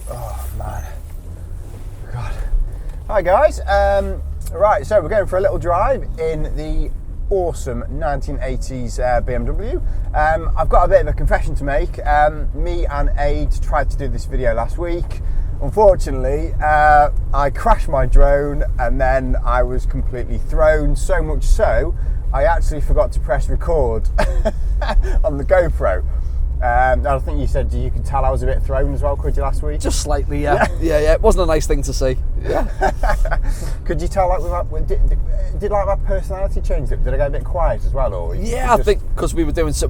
Oh man, God. Hi guys, right, so we're going for a little drive in the awesome 1980s BMW. I've got a bit of a confession to make. Me and Aid tried to do this video last week. Unfortunately, I crashed my drone and then I was completely thrown, so much so I actually forgot to press record on the GoPro. I think you said you could tell I was a bit thrown as well, could you, last week? Just slightly, yeah. Yeah. It wasn't a nice thing to see. Yeah. Could you tell, like, did like my personality change? Did I get a bit quiet as well, or? Yeah, I think because we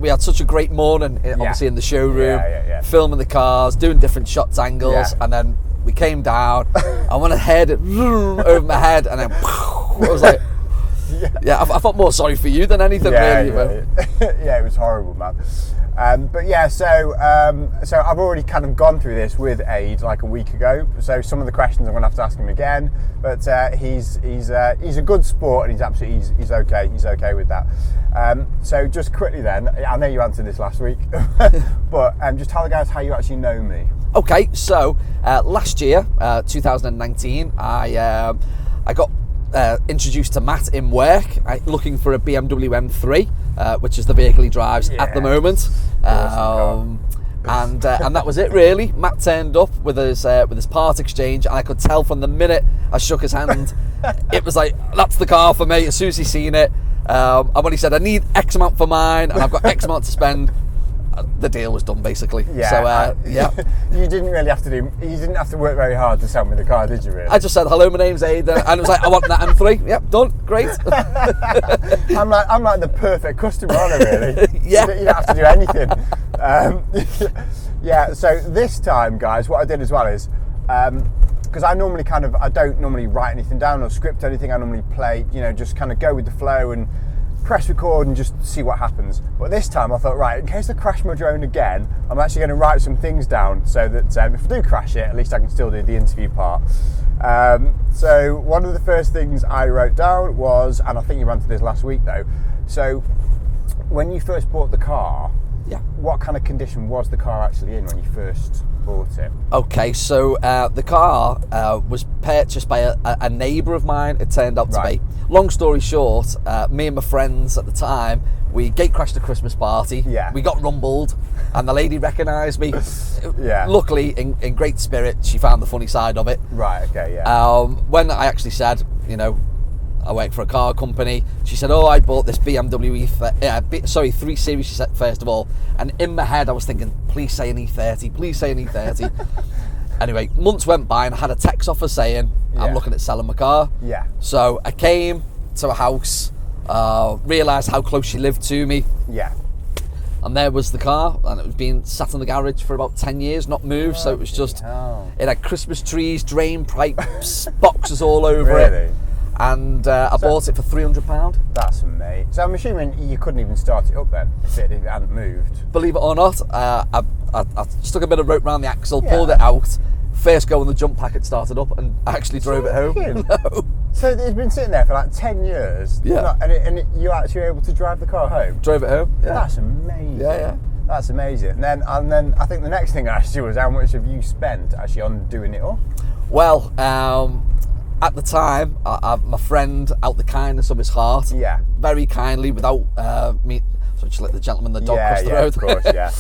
had such a great morning, obviously in the showroom, filming the cars, doing different shots, angles, and then we came down. I went ahead over my head, and then I was like. Yeah, I felt more sorry for you than anything, really. Yeah, it was horrible, man. But yeah, so I've already kind of gone through this with Aid like a week ago. So some of the questions I'm going to have to ask him again. But he's a good sport, and he's okay. He's okay with that. So just quickly then, I know you answered this last week, but just tell the guys how you actually know me. Okay, so last year, 2019, I got introduced to Matt in work, looking for a BMW M3, which is the vehicle he drives at the moment. And that was it, really. Matt turned up with his part exchange, and I could tell from the minute I shook his hand, it was like, that's the car for me. As soon as he seen it, and when he said, I need X amount for mine, and I've got X amount to spend, the deal was done, basically. Yeah. So you didn't really have to you didn't have to work very hard to sell me the car, did you, really? I just said, hello, my name's Aidan, and it was like, I want that M3. Yep, done, great. I'm like the perfect customer, aren't I, really? Yeah. You don't have to do anything. Yeah, so this time, guys, what I did as well is, because I don't normally write anything down or script anything. I normally play, just kind of go with the flow and press record and just see what happens. But this time I thought, right, in case I crash my drone again, I'm actually going to write some things down so that if I do crash it, at least I can still do the interview part. So one of the first things I wrote down was, and I think you ran through this last week though, so when you first bought the car, what kind of condition was the car actually in when you first bought it? Okay, so the car was purchased by a neighbour of mine, it turned out to be. Long story short, me and my friends at the time, we gate crashed a Christmas party. Yeah. We got rumbled, and the lady recognised me. Luckily, in great spirit, she found the funny side of it. Right, okay, yeah. When I actually said, I work for a car company, she said, I bought this BMW E30, 3 Series, she said, first of all. And in my head, I was thinking, please say an E30, please say an E30. Anyway, months went by and I had a text off her saying, I'm looking at selling my car. Yeah. So I came to a house, realised how close she lived to me. Yeah. And there was the car, and it was being sat in the garage for about 10 years, not moved. So it was just, it had Christmas trees, drain pipes, boxes all over it. And I bought it for £300. That's amazing. So I'm assuming you couldn't even start it up then if it hadn't moved. Believe it or not, I stuck a bit of rope around the axle, pulled it out. First go on the jump packet started up, and I actually drove it home. No. So it's been sitting there for like 10 years. Yeah. And you actually were able to drive the car home. Drove it home. Yeah. That's amazing. Yeah. That's amazing. And then I think the next thing I asked you was, how much have you spent actually on doing it up? Well, at the time, my friend, out the kindness of his heart, very kindly, without me so just let the gentleman, the dog, cross the yeah, road. of course, yeah.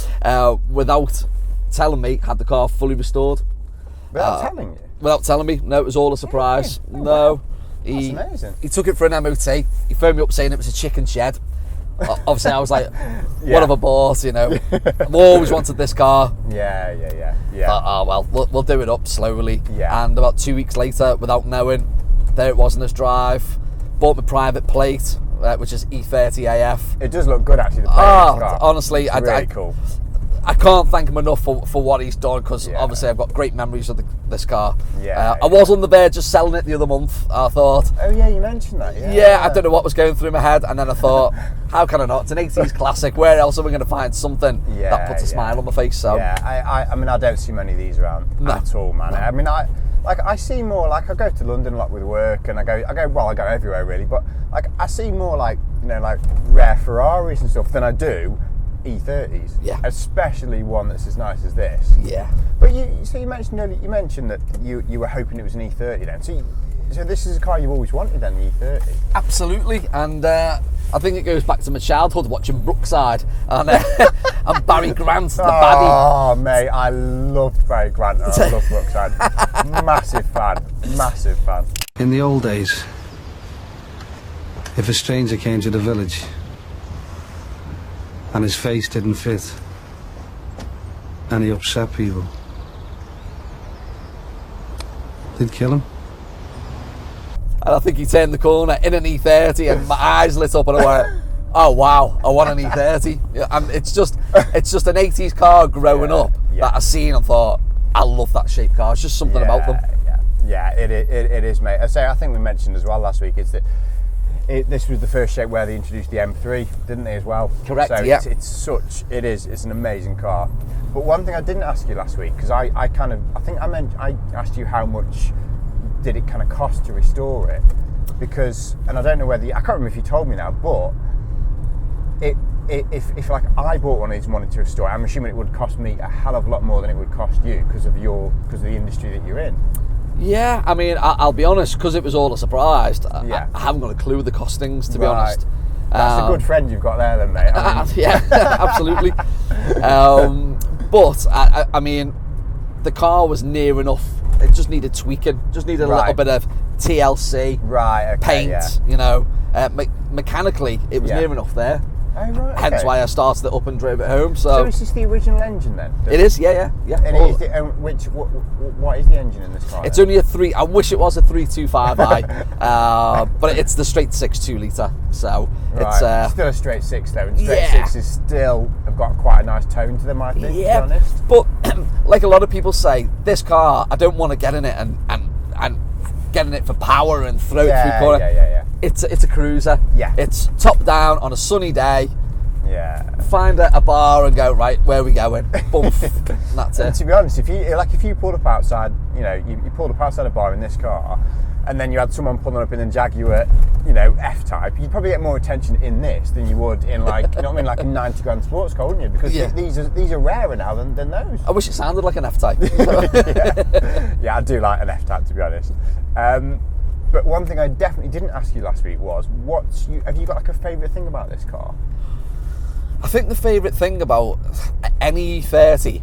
Without telling me, had the car fully restored. Without telling you? Without telling me, no, it was all a surprise. Oh, No, wow. That's amazing. He took it for an MOT. He phoned me up saying it was a chicken shed. Obviously, I was like, Yeah. what have I bought? You know, I've always wanted this car. Yeah. Thought, oh well, we'll do it up slowly. Yeah. And about 2 weeks later, without knowing, there it was in this drive. Bought my private plate, which is E30 AF. It does look good, actually, the plate of this car. Honestly, It's really cool. I can't thank him enough for what he's done, because Yeah. obviously I've got great memories of this car. Yeah, I was on the verge of selling it the other month. I thought, Oh, yeah, you mentioned that, yeah, I don't know what was going through my head, and then I thought, how can I not? It's an 80s classic. Where else are we going to find something that puts a smile on my face? So Yeah, I mean, I don't see many of these around at all, man. I mean, I see more, like, I go to London a lot with work, and I go everywhere really, but like I see more like, you know, like rare Ferraris and stuff than I do E30s. Yeah. Especially one that's as nice as this. yeah. But you mentioned earlier, you mentioned that you were hoping it was an E30 then. So this is a car you've always wanted then, the E30. Absolutely, and I think it goes back to my childhood watching Brookside and, and Barry Grant, the baddie. Oh, mate, I loved Barry Grant and I loved Brookside. Massive fan. In the old days, if a stranger came to the village and his face didn't fit and he upset people, they'd kill him. And I think he turned the corner in an E30 and my eyes lit up and I went, oh wow, I want an E30. Yeah, and it's just an 80s car growing up that I seen and thought, I love that shape car. It's just something about them. Yeah, it is, mate. I think we mentioned as well last week is that this was the first shape where they introduced the M3, didn't they, as well? Correct, so yeah. It's an amazing car. But one thing I didn't ask you last week, because I asked you how much did it kind of cost to restore it, because, and I don't know whether I can't remember if you told me now, but if like I bought one of these and wanted to restore it, I'm assuming it would cost me a hell of a lot more than it would cost you because of the industry that you're in. Yeah, I mean, I'll be honest, because it was all a surprise. I haven't got a clue of the costings, to be honest. That's a good friend you've got there then, mate. I mean. Yeah, absolutely. But I mean, the car was near enough. It just needed tweaking. Just needed a little bit of TLC, paint. You know, mechanically, it was near enough there. Oh, right, Hence why I started it up and drove it home. So is this the original engine then? It is, yeah. And what is the engine in this car? It's only a 3. I wish it was a 325i, but it's the straight 6 2-litre. So it's still a straight 6 though, and straight 6s still have got quite a nice tone to them, I think. Yeah, to be honest. But like a lot of people say, this car, I don't want to get in it and get in it for power and throw it through corner. Yeah. It's a cruiser. Yeah. It's top down on a sunny day. Yeah. Find a bar and go, right, where are we going? Boom. That's And it. to be honest, if you pulled up outside, you know, you pulled up outside a bar in this car, and then you had someone pulling up in a Jaguar, you know, F-Type, you'd probably get more attention in this than you would in, like, you know what I mean, like a 90 grand sports car, wouldn't you? Because these are rarer now than those. I wish it sounded like an F-Type. Yeah, I do like an F-Type, to be honest. But one thing I definitely didn't ask you last week was, have you got like a favourite thing about this car? I think the favourite thing about any E30,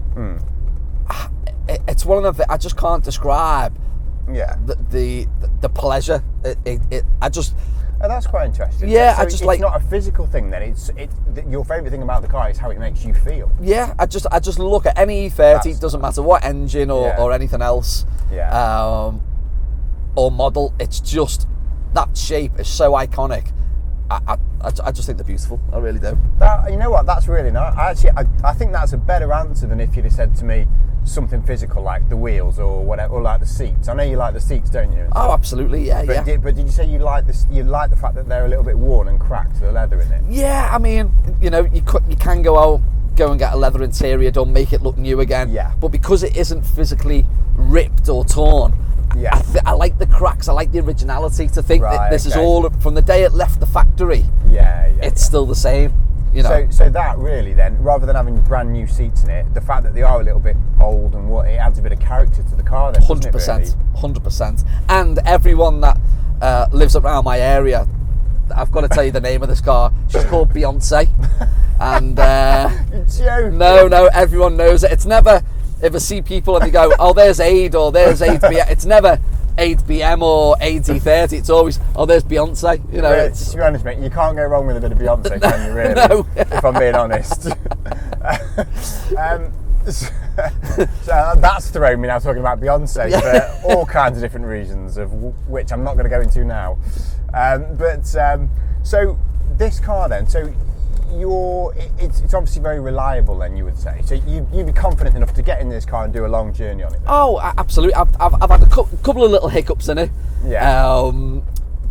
it's one of the I just can't describe. Yeah. The pleasure. I just. Oh, that's quite interesting. Yeah, so I just it's not a physical thing then. Your favourite thing about the car is how it makes you feel. Yeah, I just look at any E30. It doesn't matter what engine or anything else. Yeah. Or model. It's just that shape is so iconic. I just think they're beautiful. I really do. You know what? That's really nice. I think that's a better answer than if you'd have said to me something physical like the wheels or whatever, or like the seats. I know you like the seats, don't you? Oh, absolutely. Yeah, but did you say you like this? You like the fact that they're a little bit worn and cracked, the leather in it? Yeah, I mean, you know, you can go and get a leather interior done, make it look new again. Yeah. But because it isn't physically ripped or torn. Yeah. I like the cracks. I like the originality. To think that this is all from the day it left the factory. Yeah. It's still the same. You know. So that really then, rather than having brand new seats in it, the fact that they are a little bit old and what, it adds a bit of character to the car. Then 100%, 100%. And everyone that lives around my area, I've got to tell you the name of this car. She's called Beyonce. And You're joking. no, everyone knows it. It's never, if I see people and they go, oh, there's Aid or there's Aid BM, it's never Aid BM or Aid E30. It's always, oh, there's Beyonce. You know, Really, it's, to be honest, mate, you can't go wrong with a bit of Beyonce, can you? Really? No. If I'm being honest. So that's thrown me now talking about Beyonce for all kinds of different reasons, of which I'm not going to go into now. So this car then, so it's obviously very reliable then, you would say. So you'd be confident enough to get in this car and do a long journey on it then? oh, absolutely. I've had a couple of little hiccups in it. Yeah.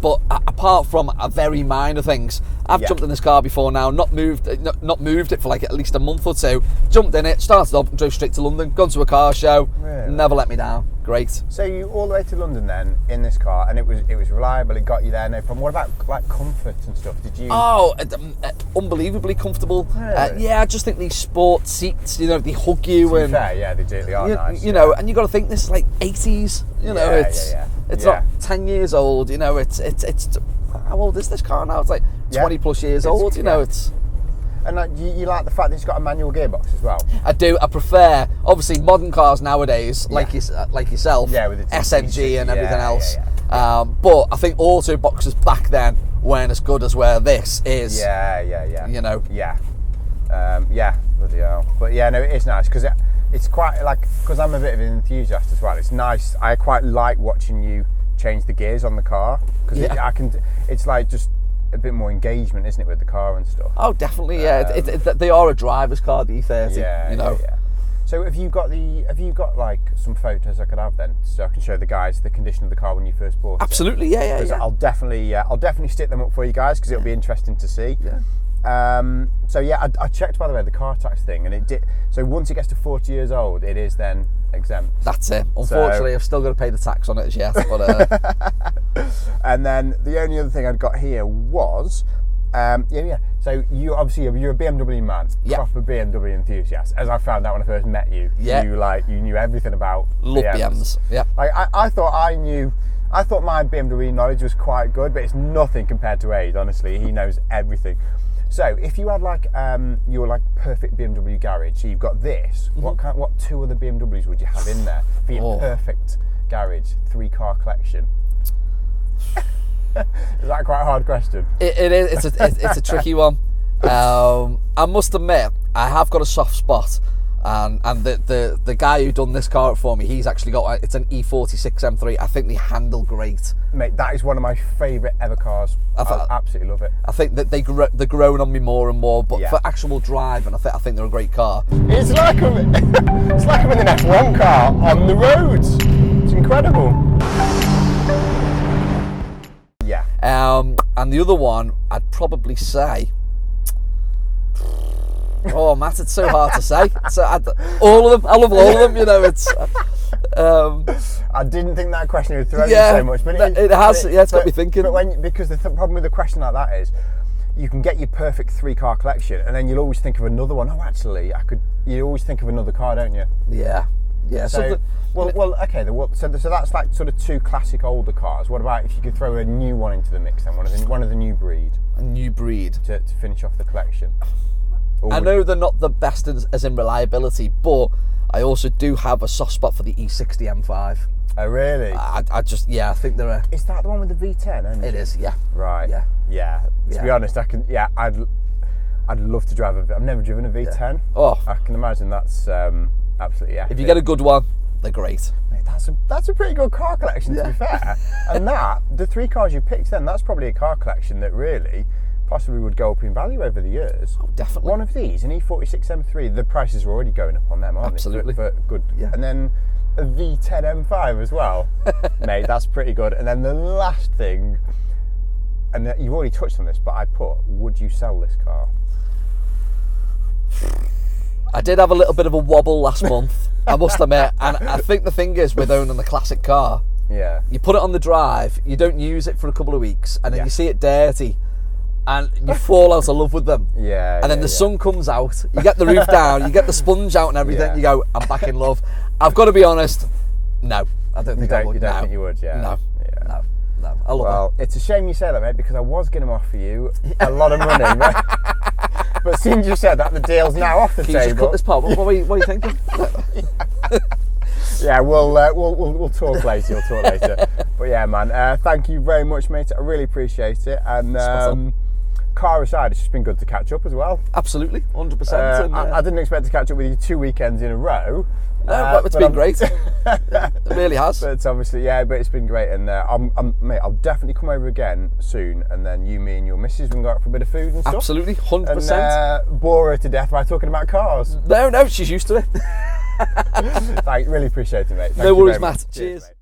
But apart from a very minor things, I've jumped in this car before now, not moved it for like at least a month or two. Jumped in it, started up, and drove straight to London. Gone to a car show, Really? never let me down. Great. So you all the way to London then in this car, and it was reliable. It got you there, no problem. What about like comfort and stuff? Did you? Oh, unbelievably comfortable. Really? Yeah, I just think these sport seats, you know, they hug you To be and fair, yeah, they do. They are nice. you know, and you got to think this is like 80s. You know, Yeah, it's not 10 years old. You know, it's how old is this car now? It's like 20 plus years old. You know, it's. And like, you like the fact that it's got a manual gearbox as well? I do. I prefer, obviously, modern cars nowadays, like yourself, Yeah, with the SMG and everything else. Yeah. But I think auto boxes back then weren't as good as where this is. Yeah. You know. Yeah. Bloody hell. But yeah, no, it is nice because it's quite like, because I'm a bit of an enthusiast as well. It's nice. I quite like watching you change the gears on the car because it's like just a bit more engagement, isn't it, with the car and stuff? Oh, definitely. Yeah, they are a driver's car, the E30. Yeah, you know. Yeah. So have you got like some photos I could have then, so I can show the guys the condition of the car when you first bought it? Absolutely. Yeah. Because I'll definitely stick them up for you guys because it'll be interesting to see. Yeah. So yeah, I checked, by the way, the car tax thing, and it did. So once it gets to 40 years old, it is then exempt. That's it. Unfortunately, I've still got to pay the tax on it as yet. But and then the only other thing I'd got here was, So you're a BMW man, proper BMW enthusiast. As I found out when I first met you, you knew everything about love BMs. Yeah. Like I thought my BMW knowledge was quite good, but it's nothing compared to Aid. Honestly, he knows everything. So if you had like your like perfect BMW garage, so you've got this. Mm-hmm. What two other BMWs would you have in there for your perfect garage 3-car collection? Is that quite a hard question? It is. It's a tricky one. I must admit, I have got a soft spot, and the guy who done this car for me, he's actually got it's an E46 M3. I think they handle great. Mate, that is one of my favourite ever cars. I absolutely love it. I think that they're growing on me more and more, but for actual driving, I think they're a great car. It's like I'm in an F1 car on the roads. It's incredible. Yeah. And the other one, I'd probably say. Oh, Matt, it's so hard to say. All of them, I love all of them. You know, it's. I didn't think that question would throw you so much, but it has. It's got me thinking. Because the problem with a question like that is, you can get your perfect 3-car collection, and then you'll always think of another one. Oh, actually, you always think of another car, don't you? Yeah. So, okay. So that's like sort of 2 classic older cars. What about if you could throw a new one into the mix then, one of the new breed? A new breed to finish off the collection. I know they're not the best as in reliability, but I also do have a soft spot for the E60 M5. Oh, really? I think they're a... Is that the one with the V10 engine? It is, yeah. Right. Yeah. To be honest, I'd love to drive I've never driven a V10. Yeah. Oh. I can imagine that's absolutely epic. If you get a good one, they're great. Mate, that's a pretty good car collection, to be fair. And the 3 cars you picked then, that's probably a car collection that really possibly would go up in value over the years. Oh, definitely. One of these, an E46 M3, the prices are already going up on them, aren't Absolutely. they? For good. Yeah. And then a V10 M5 as well. Mate, that's pretty good. And then the last thing, and you've already touched on this, but would you sell this car? I did have a little bit of a wobble last month, I must admit. And I think the thing is, with owning the classic car, you put it on the drive, you don't use it for a couple of weeks, and then you see it dirty, and you fall out of love with them. Yeah. And then the sun comes out, you get the roof down, you get the sponge out and everything, you go, I'm back in love. I've got to be honest, no, I don't think I would. You don't think you would, No. I love it. Well, it's a shame you say that, mate, because I was going to offer you a lot of money. But since you said that, the deal's now off the Can you just table. cut this part? What are you thinking? Yeah, we'll talk later. We'll talk later. But yeah, man, thank you very much, mate. I really appreciate it. And car aside, it's just been good to catch up as well. Absolutely, 100%. I didn't expect to catch up with you 2 weekends in a row. No, it's been great. It really has. But it's obviously, yeah, but it's been great. And mate, I'll definitely come over again soon. And then you, me, and your missus, we can go out for a bit of food and stuff. Absolutely, 100%. And bore her to death by talking about cars. No, she's used to it. Thanks, really appreciate it, mate. Thank No you worries, very Matt. much. Cheers. Mate.